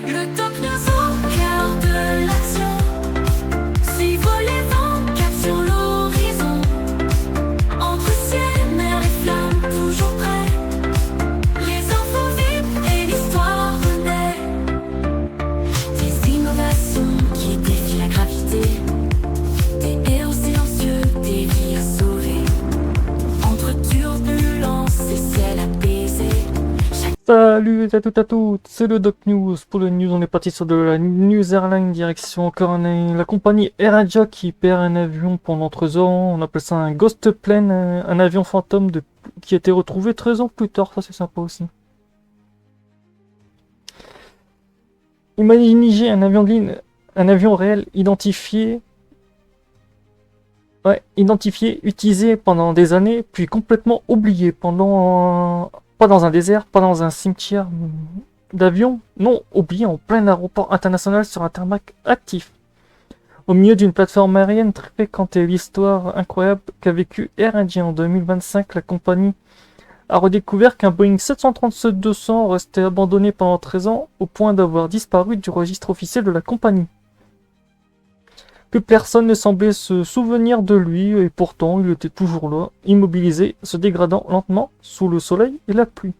Le top news au cœur de l'action. Suivre les vents, cap sur l'horizon. Entre ciel, mer et flammes, toujours prêts. Les infos vives et l'histoire renaît. Des innovations qui défient la gravité. Des héros silencieux, des vies à sauver. Entre turbulences et ciel apaisé. Salut à toutes, c'est le Doc News. Pour le news, on est parti sur de la News Airline direction encore la compagnie Air Asia qui perd un avion pendant 13 ans. On appelle ça un Ghost Plane, un avion fantôme qui a été retrouvé 13 ans plus tard. Ça, c'est sympa aussi. Imaginez un avion de ligne, un avion réel identifié, utilisé pendant des années, puis complètement oublié pendant. Pas dans un désert, pas dans un cimetière d'avions, non, oublié en plein aéroport international sur un tarmac actif. Au milieu d'une plateforme aérienne très fréquentée, l'histoire incroyable qu'a vécu Air India en 2025, la compagnie a redécouvert qu'un Boeing 737-200 restait abandonné pendant 13 ans au point d'avoir disparu du registre officiel de la compagnie. Plus personne ne semblait se souvenir de lui et pourtant il était toujours là, immobilisé, se dégradant lentement sous le soleil et la pluie.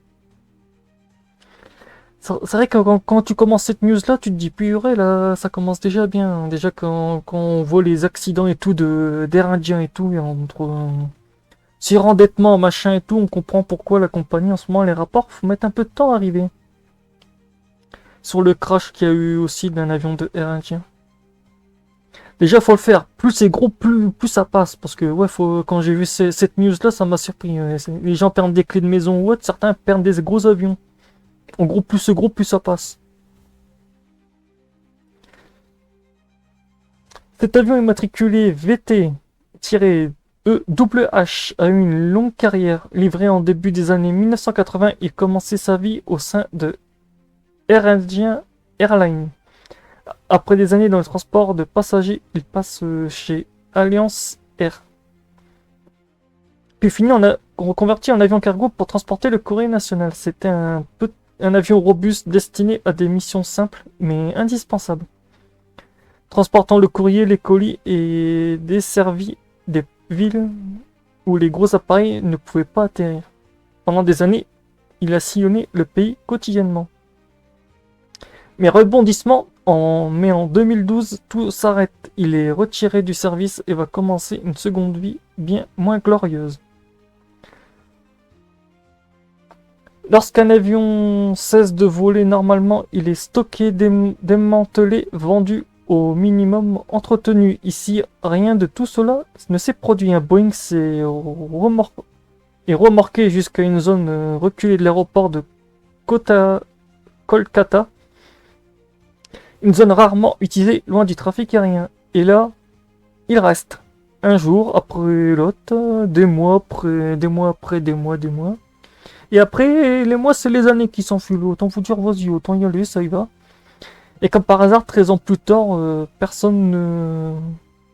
C'est vrai que quand tu commences cette news là, tu te dis purée là, ça commence déjà bien. Déjà quand on voit les accidents et tout d'Air Indien et tout, et entre surendettement, machin et tout, on comprend pourquoi la compagnie en ce moment les rapports faut mettre un peu de temps à arriver. Sur le crash qu'il y a eu aussi d'un avion de Air Indien. Déjà, faut le faire. Plus c'est gros, plus ça passe. Parce que, ouais, quand j'ai vu cette news-là, ça m'a surpris. Les gens perdent des clés de maison ou autre, certains perdent des gros avions. En gros, plus c'est gros, plus ça passe. Cet avion immatriculé VT-EWH a eu une longue carrière. Livré en début des années 1980, il commençait sa vie au sein de Air India Airlines. Après des années dans le transport de passagers, il passe chez Alliance Air. Puis finit reconverti en avion cargo pour transporter le courrier national. C'était un avion robuste destiné à des missions simples mais indispensables. Transportant le courrier, les colis et desservi des villes où les gros appareils ne pouvaient pas atterrir. Pendant des années, il a sillonné le pays quotidiennement. Mais rebondissement, en 2012, tout s'arrête. Il est retiré du service et va commencer une seconde vie bien moins glorieuse. Lorsqu'un avion cesse de voler normalement, il est stocké, démantelé, vendu au minimum, entretenu. Ici, rien de tout cela ne s'est produit. Un Boeing s'est remorqué jusqu'à une zone reculée de l'aéroport de Kolkata. Une zone rarement utilisée loin du trafic aérien. Et là, il reste. Un jour après l'autre, des mois après, des mois après, des mois. Et après, les mois, c'est les années qui s'enfuient. Autant vous dire, vas-y, autant y aller, ça y va. Et comme par hasard, 13 ans plus tard, personne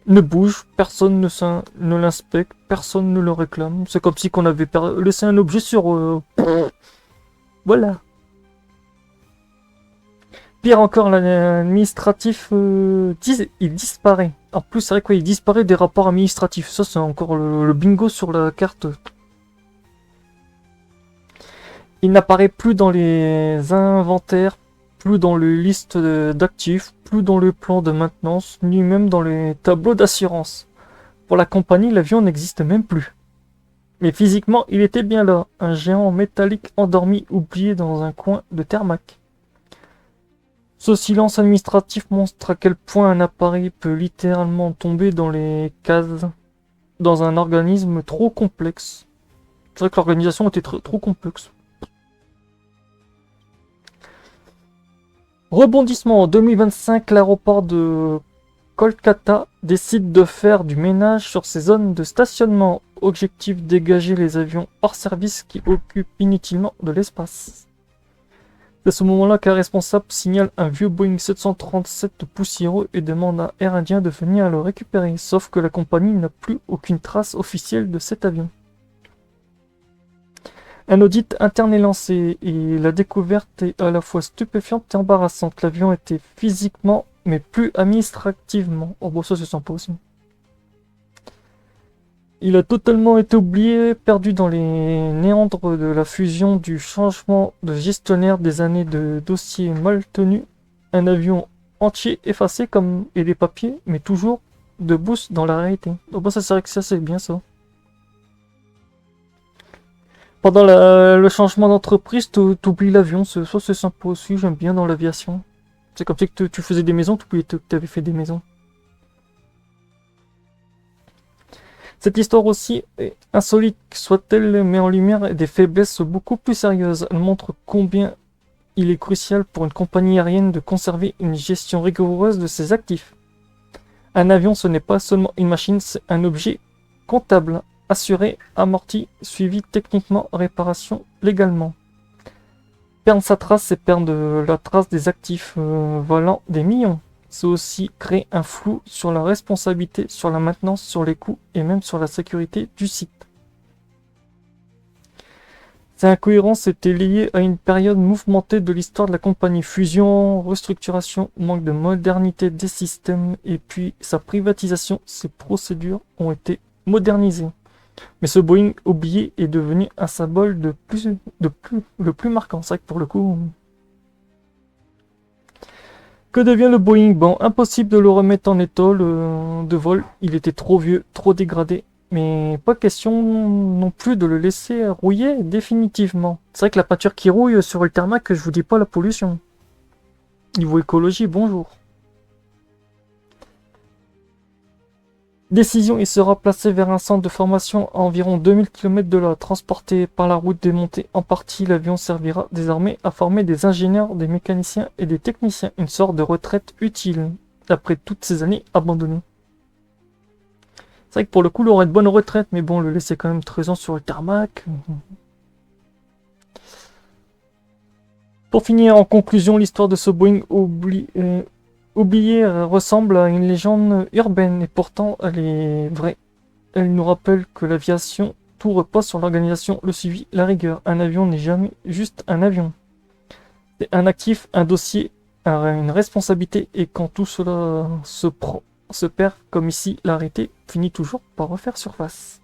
ne bouge, personne ne l'inspecte, personne ne le réclame. C'est comme si qu'on avait laissé un objet sur... Voilà. Pire encore, l'administratif, il disparaît. En plus, c'est vrai qu'il disparaît des rapports administratifs. Ça, c'est encore le bingo sur la carte. Il n'apparaît plus dans les inventaires, plus dans les listes d'actifs, plus dans le plan de maintenance, ni même dans les tableaux d'assurance. Pour la compagnie, l'avion n'existe même plus. Mais physiquement, il était bien là, un géant métallique endormi, oublié dans un coin de tarmac. Ce silence administratif montre à quel point un appareil peut littéralement tomber dans les cases dans un organisme trop complexe. C'est vrai que l'organisation était trop complexe. Rebondissement en 2025, l'aéroport de Kolkata décide de faire du ménage sur ses zones de stationnement. Objectif, dégager les avions hors service qui occupent inutilement de l'espace. C'est à ce moment-là qu'un responsable signale un vieux Boeing 737 poussiéreux et demande à Air India de venir le récupérer, sauf que la compagnie n'a plus aucune trace officielle de cet avion. Un audit interne est lancé et la découverte est à la fois stupéfiante et embarrassante. L'avion était physiquement, mais plus administrativement. Oh bon, ça c'est sympa aussi. Il a totalement été oublié, perdu dans les néandres de la fusion du changement de gestionnaire, des années de dossiers mal tenus. Un avion entier effacé comme et des papiers, mais toujours debout dans la réalité. Oh bon, ça c'est vrai que ça c'est bien ça. Pendant le changement d'entreprise, t'oublies l'avion, ça c'est sympa aussi, j'aime bien dans l'aviation. C'est comme si que tu faisais des maisons, t'oubliais que t'avais fait des maisons. Cette histoire aussi, insolite soit-elle, met en lumière des faiblesses beaucoup plus sérieuses. Elle montre combien il est crucial pour une compagnie aérienne de conserver une gestion rigoureuse de ses actifs. Un avion, ce n'est pas seulement une machine, c'est un objet comptable, assuré, amorti, suivi techniquement, réparation légalement. Perdre sa trace, c'est perdre la trace des actifs valant des millions. C'est aussi créer un flou sur la responsabilité, sur la maintenance, sur les coûts et même sur la sécurité du site. Ces incohérences étaient liées à une période mouvementée de l'histoire de la compagnie. Fusion, restructuration, manque de modernité des systèmes et puis sa privatisation, ses procédures ont été modernisées. Mais ce Boeing oublié est devenu un symbole le plus marquant. C'est vrai que pour le coup... Que devient le Boeing? Bon, impossible de le remettre en état de vol. Il était trop vieux, trop dégradé. Mais pas question non plus de le laisser rouiller définitivement. C'est vrai que la peinture qui rouille sur le tarmac, je vous dis pas la pollution. Niveau écologie, bonjour. Décision, il sera placé vers un centre de formation à environ 2000 km de là. Transporté par la route démontée en partie, l'avion servira désormais à former des ingénieurs, des mécaniciens et des techniciens. Une sorte de retraite utile, après toutes ces années abandonnées. C'est vrai que pour le coup, il aurait de bonnes retraites, mais bon, le laisser quand même 13 ans sur le tarmac. Pour finir, en conclusion, l'histoire de ce Boeing oublié ressemble à une légende urbaine, et pourtant elle est vraie. Elle nous rappelle que l'aviation, tout repose sur l'organisation, le suivi, la rigueur. Un avion n'est jamais juste un avion. C'est un actif, un dossier, une responsabilité, et quand tout cela se perd, comme ici, l'arrêté finit toujours par refaire surface.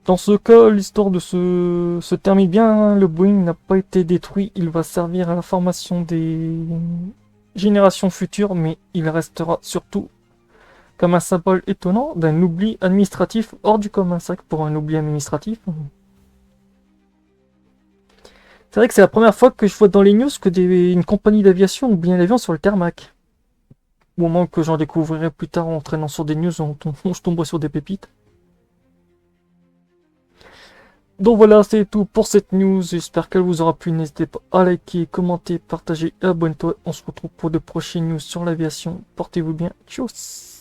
Dans ce cas, l'histoire se termine bien. Le Boeing n'a pas été détruit. Il va servir à la formation des générations futures, mais il restera surtout comme un symbole étonnant d'un oubli administratif hors du commun. C'est vrai que pour un oubli administratif... C'est vrai que c'est la première fois que je vois dans les news que une compagnie d'aviation oublie un avion sur le tarmac. Au moment que j'en découvrirai plus tard en traînant sur des news, je tomberai sur des pépites. Donc voilà, c'est tout pour cette news. J'espère qu'elle vous aura plu. N'hésitez pas à liker, commenter, partager et abonnez-toi. On se retrouve pour de prochaines news sur l'aviation. Portez-vous bien. Tchuss!